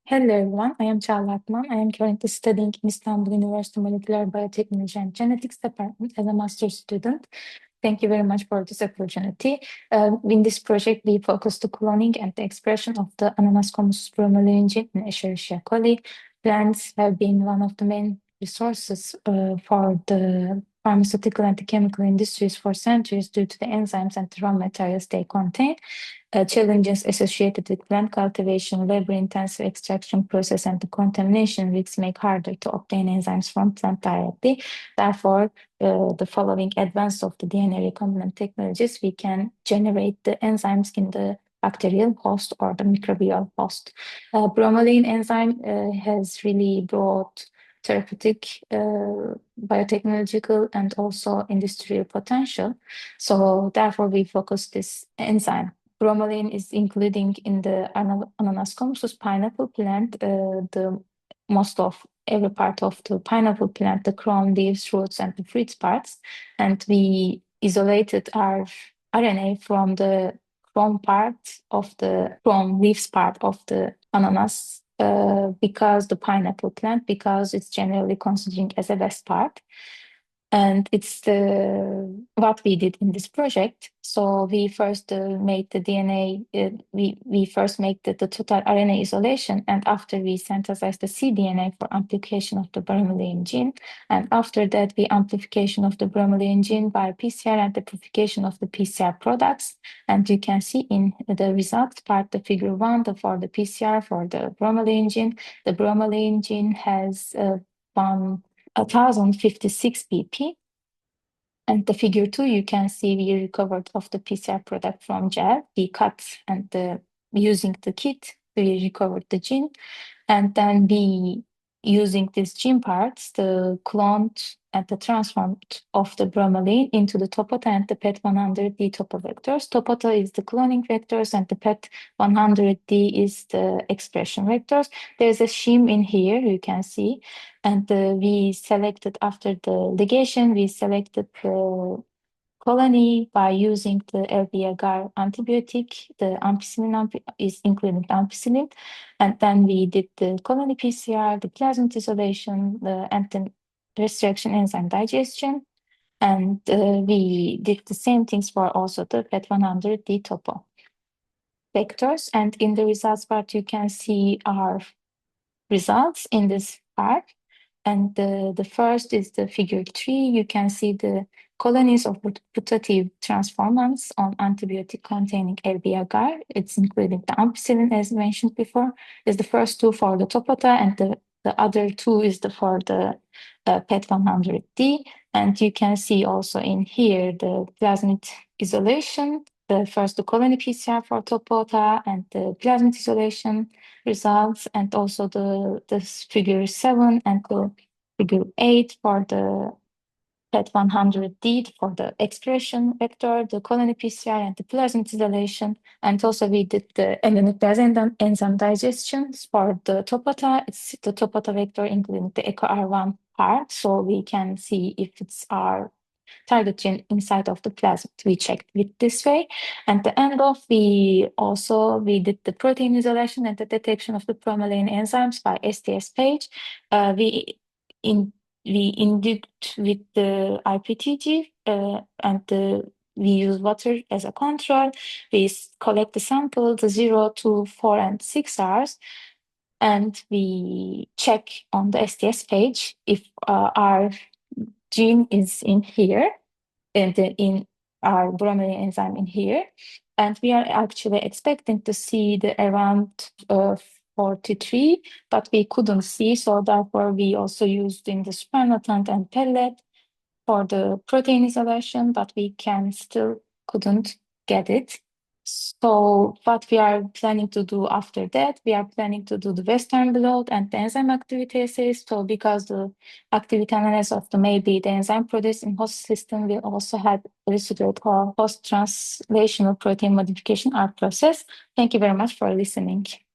Hello everyone, I am Çağla Akman. I am currently studying in Istanbul University Molecular Biotechnology and Genetics Department as a master's student. Thank you very much for this opportunity. In this project, we focus the cloning and the expression of the Ananas bromelain gene in Escherichia coli. Plants have been one of the main resources for the pharmaceutical and the chemical industries for centuries due to the enzymes and the raw materials they contain. Challenges associated with plant cultivation, labor-intensive extraction process, and the contamination risks make harder to obtain enzymes from plant directly. Therefore, the following advance of the DNA recombinant technologies, we can generate the enzymes in the bacterial host or the microbial host. Bromelain enzyme has really brought therapeutic, biotechnological, and also industrial potential. So therefore, we focus this enzyme. Bromelain is including in the Ananas pineapple plant, the most of every part of the pineapple plant, the crown, leaves, roots, and the fruits parts. And we isolated our RNA from the crown part of the crown leaves part of the ananas because the pineapple plant, because it's generally considering as a best part. And it's what we did in this project. So we first made the DNA, we first make the total RNA isolation, and after we synthesize the cDNA for amplification of the bromelain gene. And after that, we amplification of the bromelain gene by PCR and the purification of the PCR products. And you can see in the results part, the figure 1, for the PCR for the bromelain gene. The bromelain gene has 1056 pp. And the figure 2, you can see we recovered of the PCR product from gel. We cut and using the kit, we recovered the gene. And then we, using these gene parts, the cloned and the transformed of the bromelain into the Topota and the PET100D topo vectors. Topota is the cloning vectors and the PET100D is the expression vectors. There's a shim in here, you can see. And we selected, after the ligation, we selected the colony by using the LB-agar antibiotic. The ampicillin is including ampicillin. And then we did the colony PCR, the plasmid isolation, and the restriction enzyme digestion. And we did the same things for also the PET100D topo vectors. And in the results part, you can see our results in this part. And the first is the figure 3. You can see the colonies of putative transformants on antibiotic containing LB-agar. It's including the ampicillin, as mentioned before, is the first 2 for the Topota, and the other 2 is for the PET100D. And you can see also in here the plasmid isolation, the first the colony PCR for Topota and the plasmid isolation results, and also the figure 7 and the figure 8 for the PET100D for the expression vector, the colony PCR, and the plasmid isolation. And also we did the enzyme digestion for the Topota. It's the Topota vector including the EcoR1 part, so we can see if it's our target gene inside of the plasmid. We checked it this way. And the end of, we did the protein isolation and the detection of the bromelain enzymes by STS page. We induct with the IPTG and we use water as a control. We collect the sample, the 0 to 4 and 6 hours, and we check on the STS page if our gene is in here, and in our bromelain enzyme in here. And we are actually expecting to see the around 43, but we couldn't see. So therefore, we also used in the supernatant and pellet for the protein isolation, but we couldn't get it. So what we are planning to do after that, we are planning to do the Western blot and the enzyme activity assays. So because the activity analysis of maybe the enzyme produced in host system will also have elucidate or post translational protein modification art process. Thank you very much for listening.